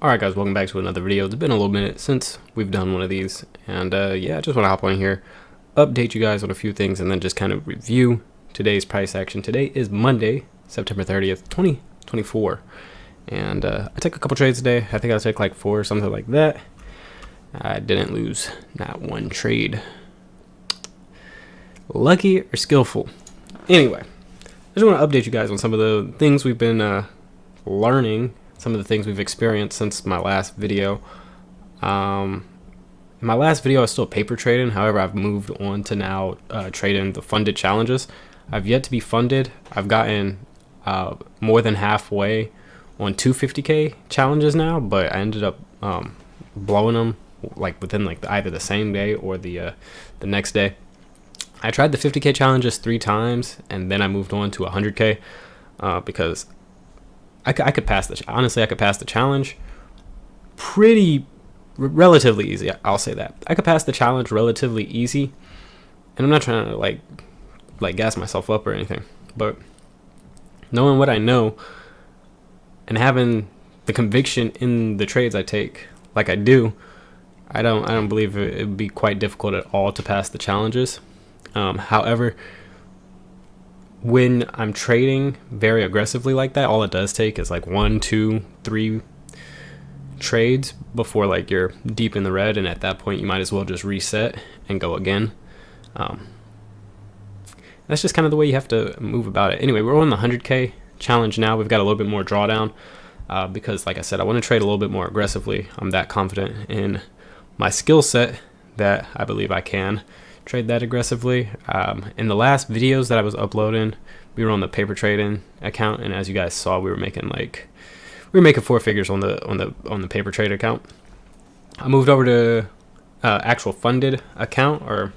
Alright guys, welcome back to another video. It's been a little minute since we've done one of these, and yeah, I just want to hop on here, update you guys on a few things, and then just kind of review today's price action. Today is Monday, September 30th, 2024, and I took a couple trades today. I think I took like 4 or something like that. I didn't lose not one trade. Lucky or skillful? Anyway, I just want to update you guys on some of the things we've been learning, some of the things we've experienced since my last video. In my last video I was still paper trading. However, I've moved on to now trading the funded challenges. I've yet to be funded. I've gotten more than halfway on 250k challenges now, but I ended up blowing them like within like either the same day or the next day. I tried the 50k challenges 3 times, and then I moved on to 100k because I could pass the, honestly, I could pass the challenge relatively easy. I'll say that. I could pass the challenge relatively easy, and I'm not trying to like gas myself up or anything, but knowing what I know and having the conviction in the trades I take like I do, I don't believe it would be quite difficult at all to pass the challenges. However, when I'm trading very aggressively like that, all it does take is like 1, 2, 3 trades before like you're deep in the red, and at that point you might as well just reset and go again. That's just kind of the way you have to move about it. Anyway, we're on the 100k challenge now. We've got a little bit more drawdown because, like I said, I want to trade a little bit more aggressively. I'm that confident in my skill set that I believe I can trade that aggressively. In the last videos that I was uploading, we were on the paper trading account, and as you guys saw, we were making 4 figures on the paper trade account. I moved over to actual funded account, or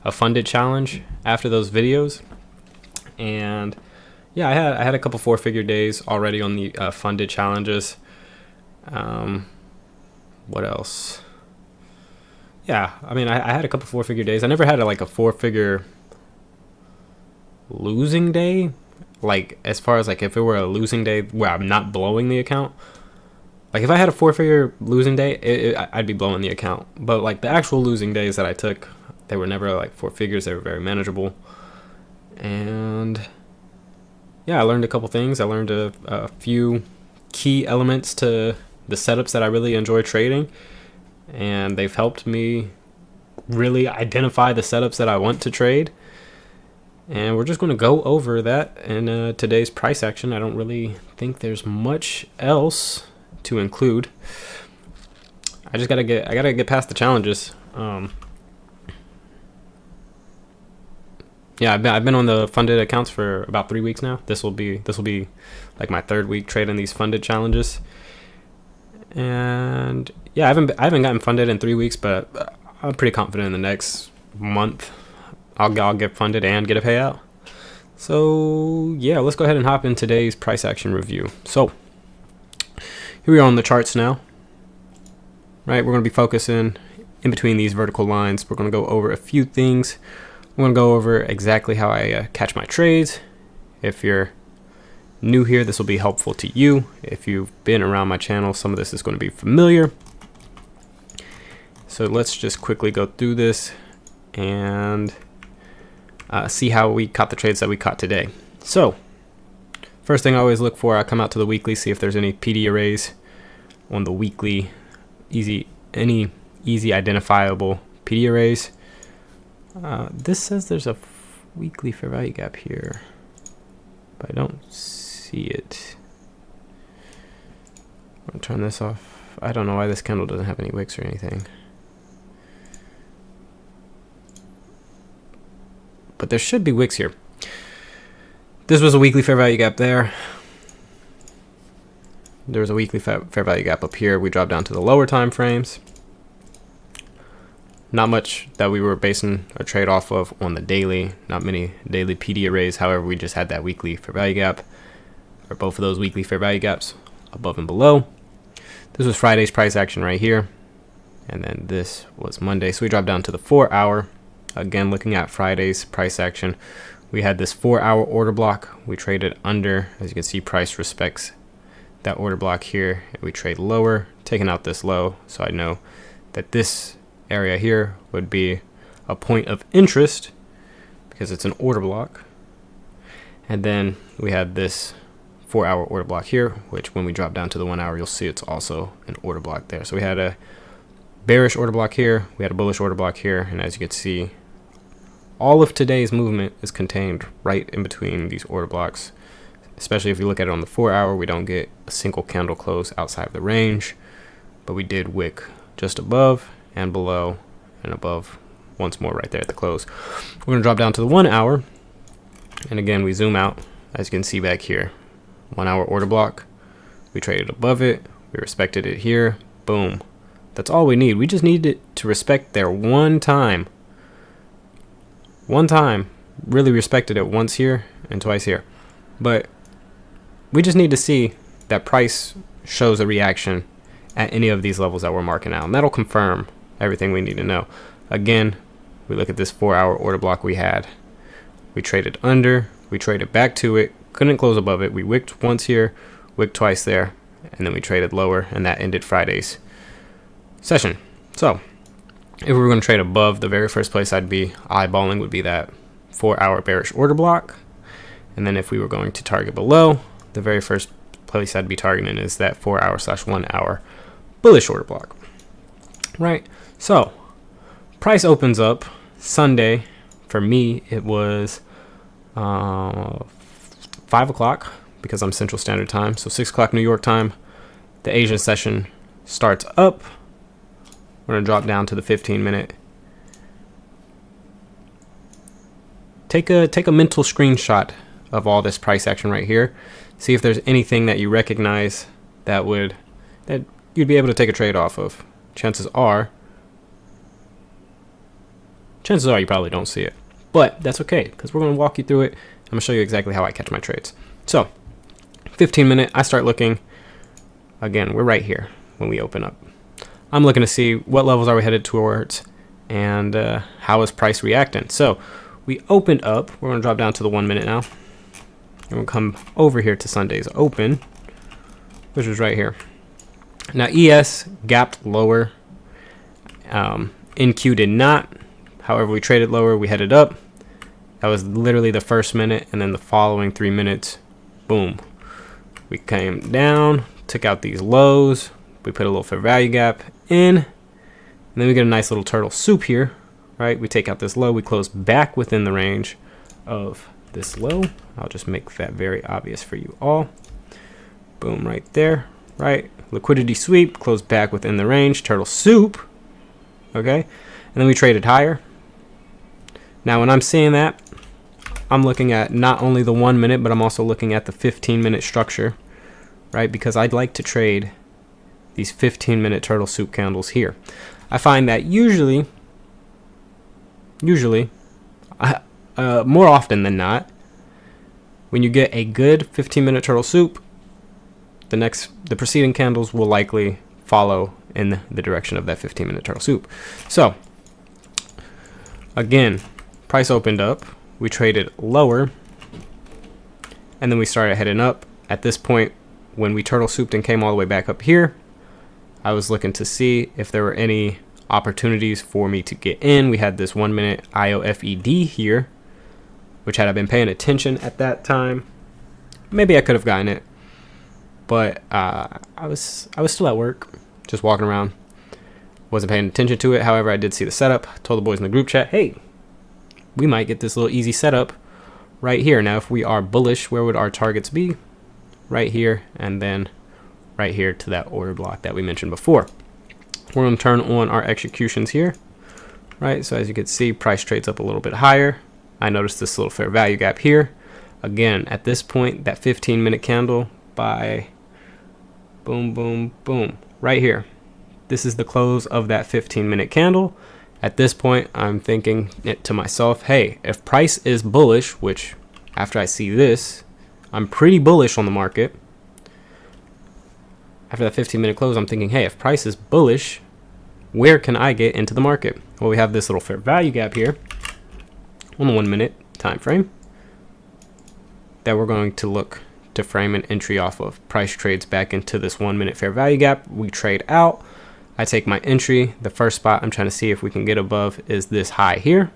a funded challenge, after those videos, and yeah, I had a couple 4-figure days already on the funded challenges. What else? Yeah, I mean, I had a couple 4-figure days. I never had a 4-figure losing day. Like, as far as like if it were a losing day where I'm not blowing the account. Like, if I had a 4-figure losing day, I'd be blowing the account. But like the actual losing days that I took, they were never like 4 figures. They were very manageable. And yeah, I learned a couple things. I learned a few key elements to the setups that I really enjoy trading, and they've helped me really identify the setups that I want to trade. And we're just going to go over that in today's price action. I don't really think there's much else to include. I just gotta get past the challenges. Yeah, I've been on the funded accounts for about 3 weeks now. This will be like my 3rd week trading these funded challenges. And yeah, I haven't gotten funded in 3 weeks, but I'm pretty confident in the next month I'll get funded and get a payout. So yeah, let's go ahead and hop in today's price action review. So here we are on the charts now. Right, we're going to be focusing in between these vertical lines. We're going to go over a few things. I'm going to go over exactly how I catch my trades. If you're new here, this will be helpful to you. If you've been around my channel, some of this is going to be familiar. So let's just quickly go through this and see how we caught the trades that we caught today. So first thing I always look for, I come out to the weekly, see if there's any PD arrays on the weekly, any easy identifiable PD arrays. This says there's a weekly fair value gap here, but I don't see it. I'm gonna turn this off. I don't know why this candle doesn't have any wicks or anything, but there should be wicks here. This was a weekly fair value gap there. There was a weekly fair value gap up here. We dropped down to the lower time frames. Not much that we were basing a trade off of on the daily. Not many daily PD arrays. However, we just had that weekly fair value gap, or both of those weekly fair value gaps above and below. This was Friday's price action right here, and then this was Monday. So we dropped down to the 4-hour. Again, looking at Friday's price action, we had this 4-hour order block. We traded under. As you can see, price respects that order block here. We trade lower taking out this low, so I know that this area here would be a point of interest because it's an order block. And then we had this 4-hour order block here, which when we drop down to the 1 hour, you'll see it's also an order block there. So we had a bearish order block here, we had a bullish order block here, and as you can see, all of today's movement is contained right in between these order blocks. Especially if you look at it on the 4-hour, we don't get a single candle close outside of the range, but we did wick just above and below and above once more right there at the close. We're gonna drop down to the 1 hour, and again we zoom out. As you can see back here, 1 hour order block, we traded above it, we respected it here, boom. That's all we need. We just need it to respect there one time, really respected it once here and twice here, but we just need to see that price shows a reaction at any of these levels that we're marking out, and that'll confirm everything we need to know. Again, we look at this 4-hour order block we had. We traded under, we traded back to it, couldn't close above it. We wicked once here, wicked twice there, and then we traded lower, and that ended Friday's session. So if we were going to trade above, the very first place I'd be eyeballing would be that 4-hour bearish order block. And then if we were going to target below, the very first place I'd be targeting is that 4-hour / 1 hour bullish order block. Right. So price opens up Sunday. For me, it was 5 o'clock because I'm Central Standard Time. So 6 o'clock New York time. The Asian session starts up. We're going to drop down to the 15-minute. Take a mental screenshot of all this price action right here. See if there's anything that you recognize that you'd be able to take a trade off of. Chances are you probably don't see it, but that's okay because we're going to walk you through it. I'm going to show you exactly how I catch my trades. So 15-minute, I start looking. Again, we're right here when we open up. I'm looking to see what levels are we headed towards and how is price reacting. So we opened up. We're going to drop down to the 1 minute now. And we'll come over here to Sunday's open, which was right here. Now ES gapped lower. NQ did not. However, we traded lower. We headed up. That was literally the first minute, and then the following 3 minutes, boom. We came down, took out these lows. We put a little fair value gap in, and then we get a nice little turtle soup here, right? We take out this low. We close back within the range of this low. I'll just make that very obvious for you all. Boom, right there, right? Liquidity sweep, close back within the range, turtle soup, okay? And then we traded higher. Now, when I'm seeing that, I'm looking at not only the 1 minute, but I'm also looking at the 15-minute structure, right? Because I'd like to trade these 15-minute turtle soup candles here. I find that usually, more often than not, when you get a good 15-minute turtle soup, the preceding candles will likely follow in the direction of that 15-minute turtle soup. So again, price opened up, we traded lower, and then we started heading up. At this point, when we turtle souped and came all the way back up here, I was looking to see if there were any opportunities for me to get in. We had this 1 minute IOFED here, which had I been paying attention at that time, maybe I could have gotten it, but I was still at work, just walking around, wasn't paying attention to it. However, I did see the setup. Told the boys in the group chat, hey, we might get this little easy setup right here. Now, if we are bullish, where would our targets be? Right here, and then right here to that order block that we mentioned before. We're going to turn on our executions here, right? So as you can see, price trades up a little bit higher. I noticed this little fair value gap here. Again, at this point, that 15-minute candle by boom, boom, boom, right here. This is the close of that 15-minute candle. At this point, I'm thinking it to myself, hey, if price is bullish, which after I see this, I'm pretty bullish on the market. After that 15-minute close, I'm thinking, hey, if price is bullish, where can I get into the market? Well, we have this little fair value gap here on the 1 minute time frame that we're going to look to frame an entry off of. Price trades back into this 1 minute fair value gap. We trade out. I take my entry. The first spot I'm trying to see if we can get above is this high here.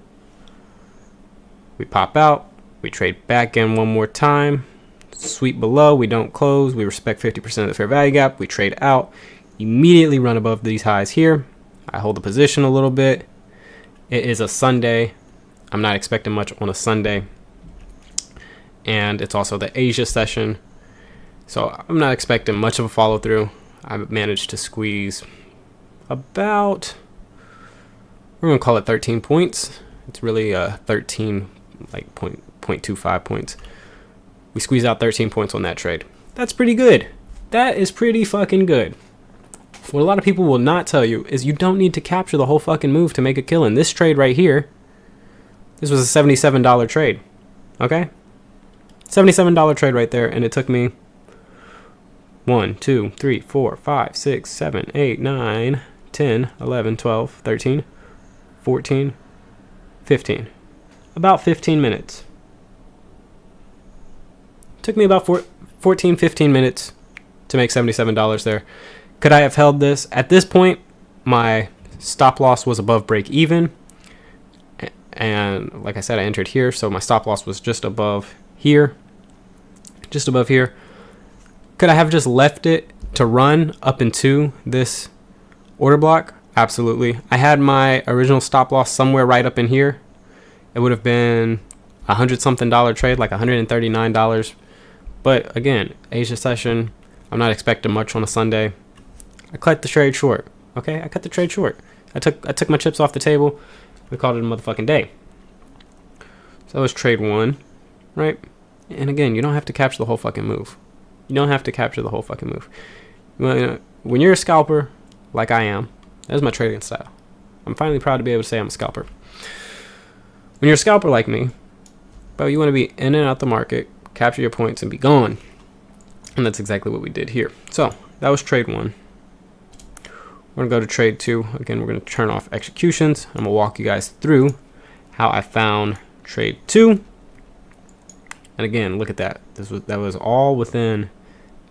We pop out. We trade back in one more time. Sweep below. We don't close. We respect 50% of the fair value gap. We trade out. Immediately run above these highs here. I hold the position a little bit. It is a Sunday. I'm not expecting much on a Sunday. And it's also the Asia session. So I'm not expecting much of a follow through. I managed to squeeze about, we're going to call it 13 points. It's really 13, like 0.25 points. We squeeze out 13 points on that trade. That's pretty good. That is pretty fucking good. What a lot of people will not tell you is you don't need to capture the whole fucking move to make a killing. This trade right here, this was a $77 trade. Okay? $77 trade right there, and it took me 1, 2, 3, 4, 5, 6, 7, 8, 9, 10, 11, 12, 13, 14, 15. About 15 minutes. Took me about 14, 15 minutes to make $77 there. Could I have held this? At this point, my stop loss was above break even. And like I said, I entered here, so my stop loss was just above here. Just above here. Could I have just left it to run up into this order block? Absolutely. I had my original stop loss somewhere right up in here. It would have been $100-something trade, like $139. But again, Asia session, I'm not expecting much on a Sunday. I cut the trade short. Okay, I cut the trade short. I took my chips off the table. We called it a motherfucking day. So that was trade one, right? And again, you don't have to capture the whole fucking move. You don't have to capture the whole fucking move. When you're a scalper, like I am, that's my trading style. I'm finally proud to be able to say I'm a scalper. When you're a scalper like me, bro, you want to be in and out the market, capture your points, and be gone. And that's exactly what we did here. So that was trade one. We're going to go to trade two. Again, we're going to turn off executions. I'm going to walk you guys through how I found trade two. And again, look at that. That was all within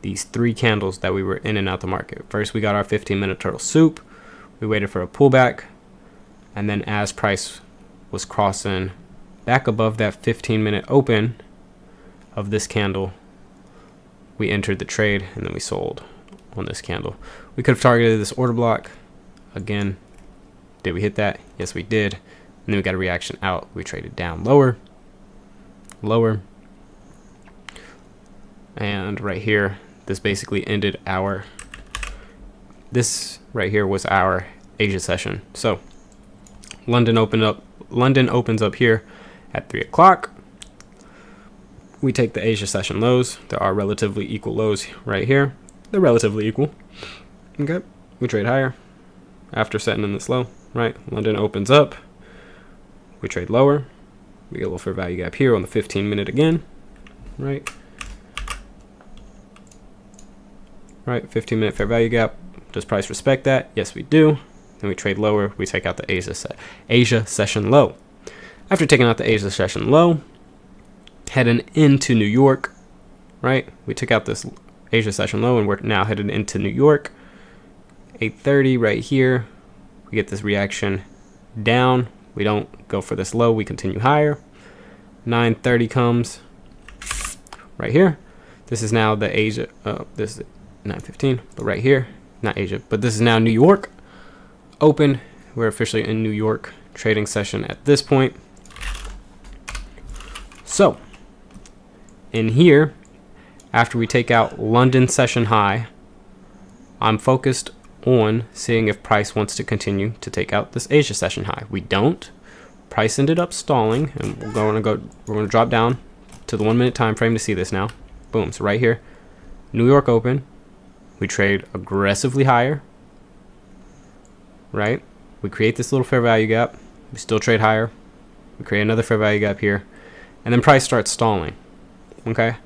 these 3 candles that we were in and out the market. First, we got our 15-minute turtle soup. We waited for a pullback. And then as price was crossing back above that 15-minute open of this candle, we entered the trade and then we sold on this candle. We could have targeted this order block. Again, did we hit that? Yes, we did. And then we got a reaction out. We traded down lower, lower. And right here, this basically ended this right here was our Asia session. So London opens up here at 3 o'clock. We take the Asia session lows. There are relatively equal lows right here. They're relatively equal. Okay, we trade higher after setting in this low, right? London opens up. We trade lower. We get a little fair value gap here on the 15-minute again, right? Right, 15-minute fair value gap. Does price respect that? Yes, we do. Then we trade lower. We take out the Asia session low. After taking out the Asia session low, heading into New York, right? We took out this Asia session low, and we're now headed into New York. 8:30 right here. We get this reaction down. We don't go for this low. We continue higher. 9:30 comes right here. This is now the Asia. This is 9:15, but right here, not Asia, but this is now New York open. We're officially in New York trading session at this point. So in here, after we take out London session high, I'm focused on seeing if price wants to continue to take out this Asia session high. We don't. Price ended up stalling, and we're going to drop down to the 1 minute time frame to see this now. Boom. So right here, New York open. We trade aggressively higher, right? We create this little fair value gap. We still trade higher. We create another fair value gap here, and then price starts stalling. Okay.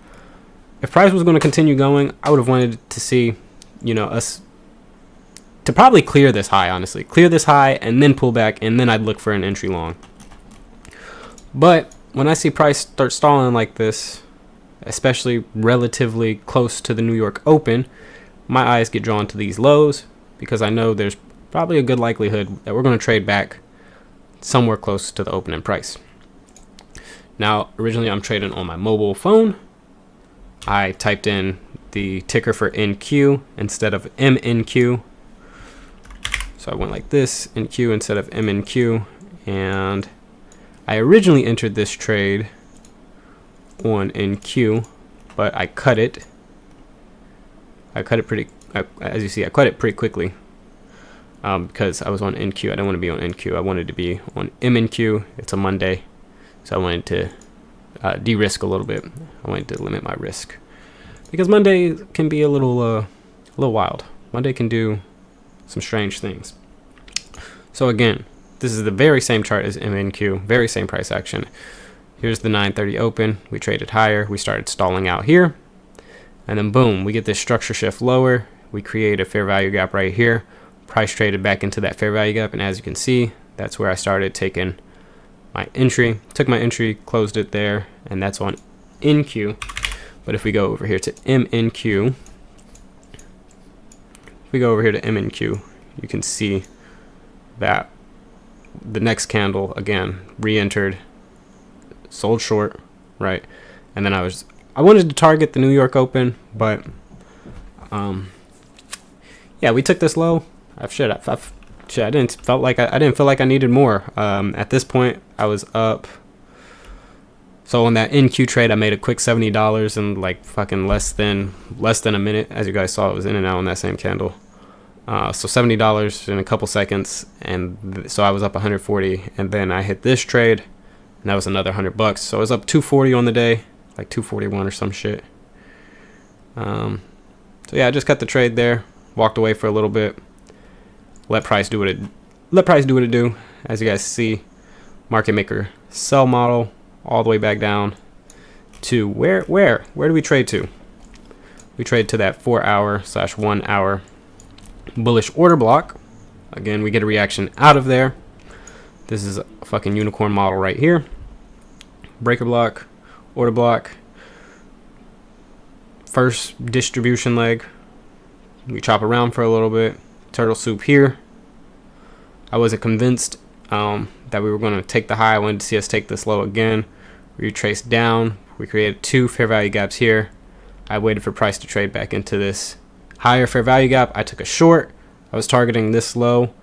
If price was going to continue going, I would have wanted to see, us to probably clear this high, honestly. Clear this high and then pull back, and then I'd look for an entry long. But when I see price start stalling like this, especially relatively close to the New York Open, my eyes get drawn to these lows because I know there's probably a good likelihood that we're going to trade back somewhere close to the opening price. Now, originally I'm trading on my mobile phone. I typed in the ticker for NQ instead of MNQ. So I went like this, NQ instead of MNQ. And I originally entered this trade on NQ, but I cut it. As you see, I cut it pretty quickly because I was on NQ. I didn't want to be on NQ. I wanted to be on MNQ. It's a Monday, so I wanted to de-risk a little bit. I wanted to limit my risk because Monday can be a little wild. Monday can do some strange things. So again, this is the very same chart as MNQ, very same price action. Here's the 930 open. We traded higher. We started stalling out here. And then boom, we get this structure shift lower. We create a fair value gap right here. Price traded back into that fair value gap. And as you can see, that's where I started taking my entry. Took my entry, closed it there. And that's on NQ. But if we go over here to MNQ, you can see that the next candle again re-entered, sold short, right? And then I wanted to target the New York Open, but yeah, we took this low. I didn't feel like I needed more. At this point, I was up. So on that NQ trade, I made a quick $70 in like fucking less than a minute. As you guys saw, it was in and out on that same candle. So $70 in a couple seconds, and so I was up 140, and then I hit this trade, and that was another $100. So I was up 240 on the day, like 241 or some shit. So yeah, I just cut the trade there, walked away for a little bit, let price do what it do. As you guys see, market maker sell model all the way back down to where do we trade to? We trade to that 4-hour/1 hour bullish order block. Again, we get a reaction out of there. This is a fucking unicorn model right here. Breaker block, order block, first distribution leg. We chop around for a little bit. Turtle soup here. I wasn't convinced that we were going to take the high. I wanted to see us take this low again. We retraced down. We created two fair value gaps here. I waited for price to trade back into this higher fair value gap. I took a short. I was targeting this low.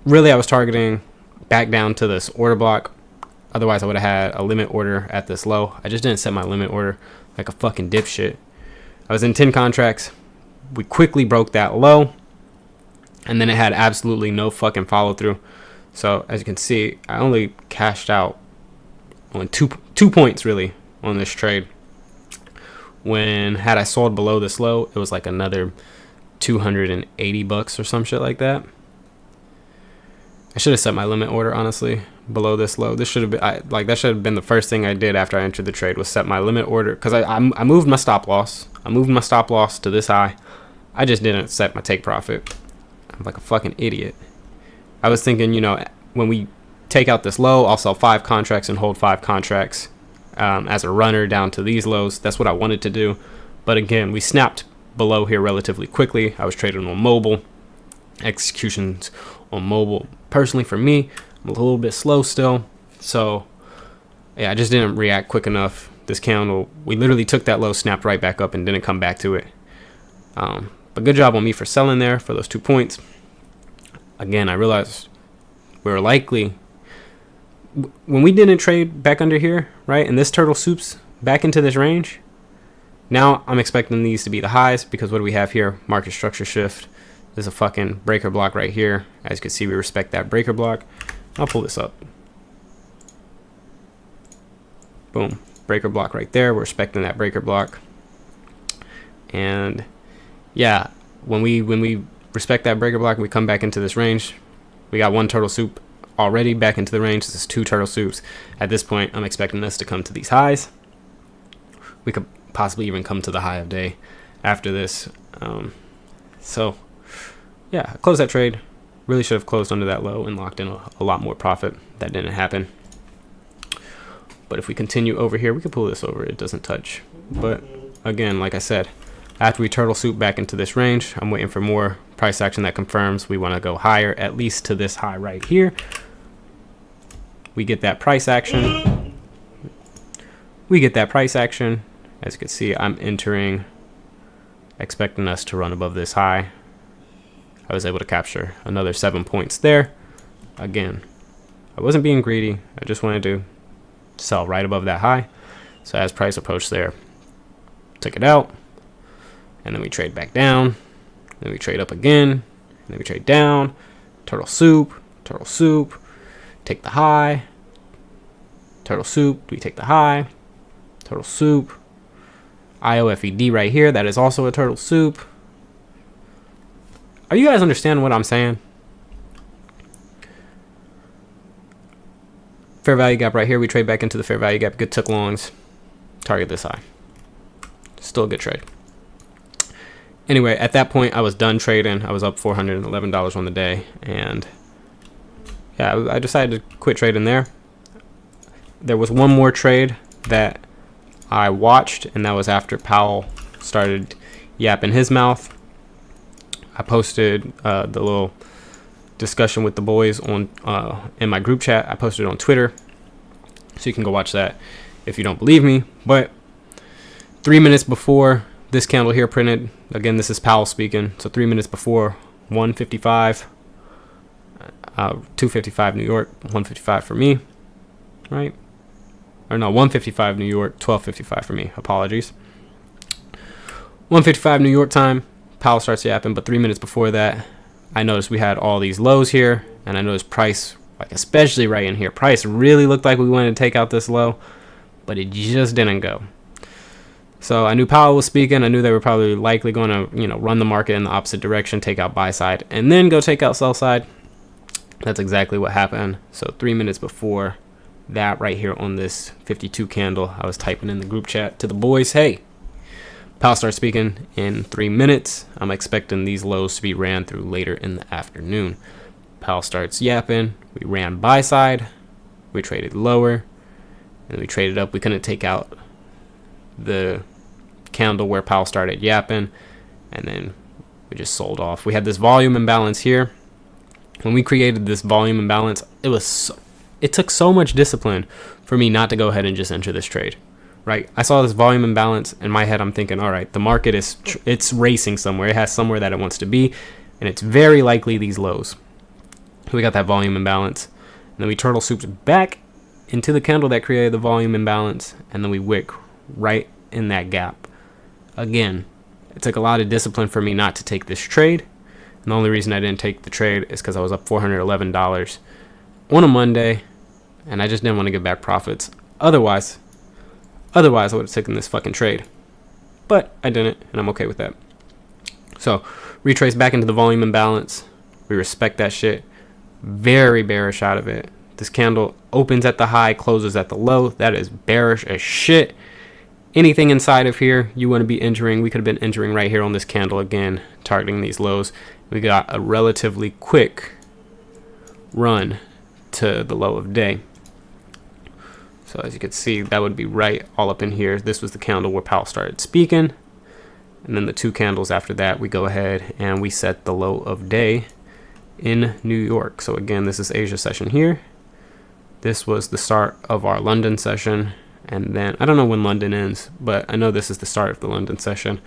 Really, I was targeting back down to this order block. Otherwise, I would have had a limit order at this low. I just didn't set my limit order like a fucking dipshit. I was in 10 contracts. We quickly broke that low, and then it had absolutely no fucking follow through. So as you can see, I only cashed out on two points really on this trade. When had I sold below this low, it was like another $280 or some shit like that. I should have set my limit order, honestly, below this low. This should have been that should have been the first thing I did after I entered the trade, was set my limit order, because I moved my stop loss. I moved my stop loss to this high. I just didn't set my take profit. I'm like a fucking idiot. I was thinking, when we take out this low, I'll sell 5 contracts and hold 5 contracts as a runner down to these lows. That's what I wanted to do. But again, we snapped below here relatively quickly. I was trading on mobile. Executions on mobile, personally for me, I'm a little bit slow still. So yeah, I just didn't react quick enough. This candle, we literally took that low, snapped right back up, and didn't come back to it. But good job on me for selling there for those 2 points. Again, I realized we were likely, when we didn't trade back under here, right, and this turtle soups back into this range, now I'm expecting these to be the highs, because what do we have here? Market structure shift. There's a fucking breaker block right here. As you can see, we respect that breaker block. I'll pull this up. Boom. Breaker block right there. We're respecting that breaker block. And yeah, when we respect that breaker block and we come back into this range, we got one turtle soup already back into the range. This is 2 turtle soups. At this point, I'm expecting us to come to these highs. We could possibly even come to the high of day after this. So yeah, I closed that trade. Really should have closed under that low and locked in a lot more profit. That didn't happen. But if we continue over here, we can pull this over. It doesn't touch. But again, like I said, after we turtle soup back into this range, I'm waiting for more price action that confirms we want to go higher, at least to this high right here. We get that price action. As you can see, I'm entering, expecting us to run above this high. I was able to capture another 7 points there. Again, I wasn't being greedy. I just wanted to sell right above that high. So as price approached there, took it out, and then we trade back down, then we trade up again, and then we trade down, turtle soup, take the high, turtle soup, we take the high, turtle soup, IOFED right here, that is also a turtle soup. Are you guys understanding what I'm saying? Fair value gap right here, we trade back into the fair value gap, good took longs, target this high. Still a good trade. Anyway, at that point, I was done trading. I was up $411 on the day, and yeah, I decided to quit trading there. There was one more trade that I watched, and that was after Powell started yapping his mouth. I posted the little discussion with the boys on in my group chat. I posted it on Twitter, so you can go watch that if you don't believe me. But 3 minutes before this candle here printed, again, this is Powell speaking, so 3 minutes before 155, 255 New York, 155 for me, right? Or no, 155 New York, 1255 for me, apologies. 155 New York time, Powell starts yapping, but 3 minutes before that, I noticed we had all these lows here, and I noticed price, like especially right in here, price really looked like we wanted to take out this low, but it just didn't go. So I knew Powell was speaking. I knew they were probably likely going to, run the market in the opposite direction, take out buy side, and then go take out sell side. That's exactly what happened. So 3 minutes before that, right here on this 52 candle, I was typing in the group chat to the boys, hey, Powell starts speaking in 3 minutes. I'm expecting these lows to be ran through later in the afternoon. Powell starts yapping. We ran buy side. We traded lower. And we traded up. We couldn't take out the candle where Powell started yapping, and then we just sold off. We had this volume imbalance here. When we created this volume imbalance, it took so much discipline for me not to go ahead and just enter this trade, right? I saw this volume imbalance in my head. I'm thinking, all right, the market it's racing somewhere. It has somewhere that it wants to be, and it's very likely these lows. We got that volume imbalance, and then we turtle souped back into the candle that created the volume imbalance, and then we wick right in that gap. Again, it took a lot of discipline for me not to take this trade, and the only reason I didn't take the trade is because I was up $411 on a Monday, and I just didn't want to give back profits. Otherwise I would have taken this fucking trade, but I didn't, and I'm okay with that. So retrace back into the volume imbalance. We respect that shit. Very bearish out of it. This candle opens at the high, closes at the low. That is bearish as shit. Anything inside of here you want to be entering, we could have been entering right here on this candle again, targeting these lows. We got a relatively quick run to the low of day. So as you can see, that would be right all up in here. This was the candle where Powell started speaking. And then the two candles after that, we go ahead and we set the low of day in New York. So again, this is Asia session here. This was the start of our London session. And then, I don't know when London ends, but I know this is the start of the London session.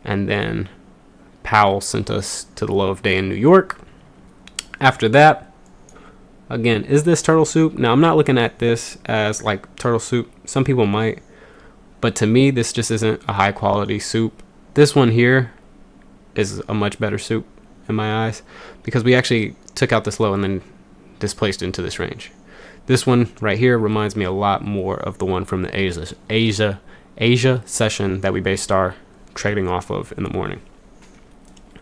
And then Powell sent us to the low of day in New York. After that, again, is this turtle soup? Now, I'm not looking at this as like turtle soup. Some people might. But to me, this just isn't a high quality soup. This one here is a much better soup in my eyes, because we actually took out this low and then displaced into this range. This one right here reminds me a lot more of the one from the Asia session that we based our trading off of in the morning.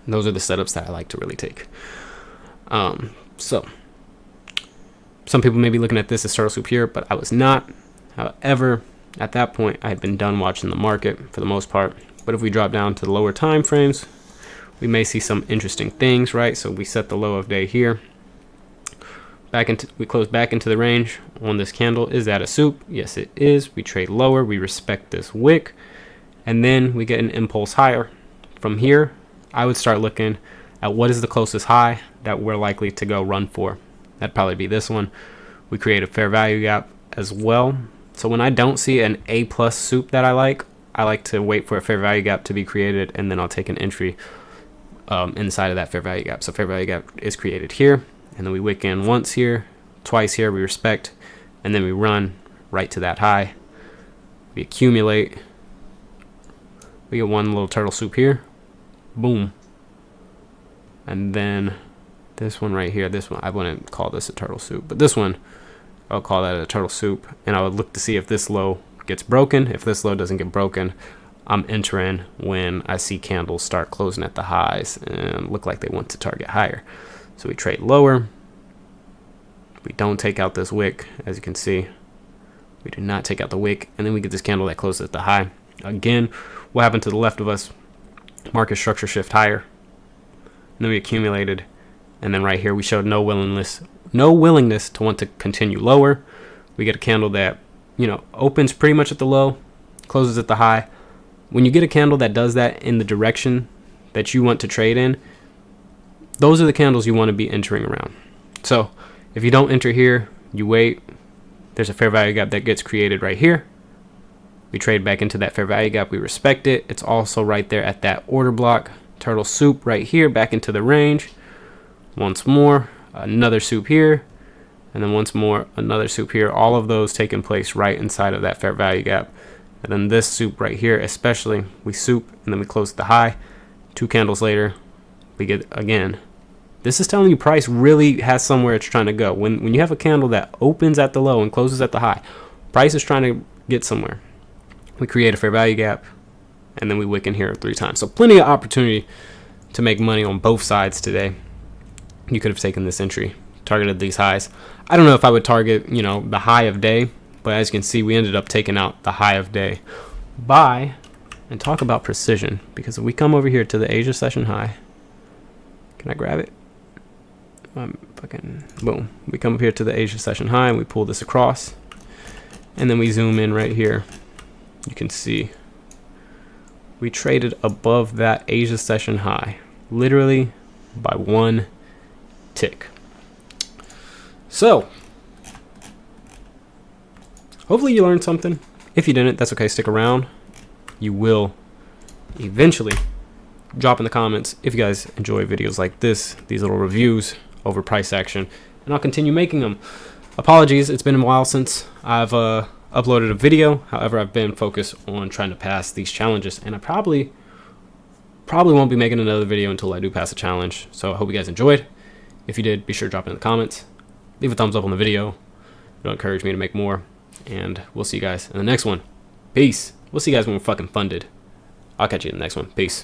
And those are the setups that I like to really take. So some people may be looking at this as turtle soup here, but I was not. However, at that point, I had been done watching the market for the most part. But if we drop down to the lower time frames, we may see some interesting things, right? So we set the low of day here. We close back into the range on this candle. Is that a soup? Yes, it is. We trade lower. We respect this wick, and then we get an impulse higher. From here, I would start looking at what is the closest high that we're likely to go run for. That'd probably be this one. We create a fair value gap as well. So when I don't see an A plus soup that I like to wait for a fair value gap to be created, and then I'll take an entry inside of that fair value gap. So fair value gap is created here, and then we wick in once here, twice here, we respect, and then we run right to that high. We accumulate. We get one little turtle soup here. Boom. And then this one right here, this one, I wouldn't call this a turtle soup, but this one, I'll call that a turtle soup. And I would look to see if this low gets broken. If this low doesn't get broken, I'm entering when I see candles start closing at the highs and look like they want to target higher. So we trade lower. We don't take out this wick, as you can see. We do not take out the wick, and then we get this candle that closes at the high. Again, what happened to the left of us? Market structure shift higher. And then we accumulated, and then right here we showed no willingness to want to continue lower. We get a candle that, opens pretty much at the low, closes at the high. When you get a candle that does that in the direction that you want to trade in, those are the candles you want to be entering around. So if you don't enter here, you wait. There's a fair value gap that gets created right here. We trade back into that fair value gap. We respect it. It's also right there at that order block. Turtle soup right here, back into the range. Once more, another soup here. And then once more, another soup here. All of those taking place right inside of that fair value gap. And then this soup right here, especially, we soup and then we close the high. 2 candles later, we get again. This is telling you price really has somewhere it's trying to go. When you have a candle that opens at the low and closes at the high, price is trying to get somewhere. We create a fair value gap, and then we wick in here 3 times. So plenty of opportunity to make money on both sides today. You could have taken this entry, targeted these highs. I don't know if I would target, the high of day, but as you can see, we ended up taking out the high of day. Buy, and talk about precision, because if we come over here to the Asia session high, can I grab it? Boom. We come up here to the Asia session high, and we pull this across, and then we zoom in right here. You can see we traded above that Asia session high, literally by 1 tick. So hopefully you learned something. If you didn't, that's okay. Stick around. You will eventually drop in the comments if you guys enjoy videos like this, these little reviews over price action, and I'll continue making them. Apologies, it's been a while since I've uploaded a video. However, I've been focused on trying to pass these challenges, and I probably won't be making another video until I do pass a challenge. So I hope you guys enjoyed. If you did, be sure to drop it in the comments. Leave a thumbs up on the video. It'll encourage me to make more, and we'll see you guys in the next one. Peace. We'll see you guys when we're fucking funded. I'll catch you in the next one. Peace.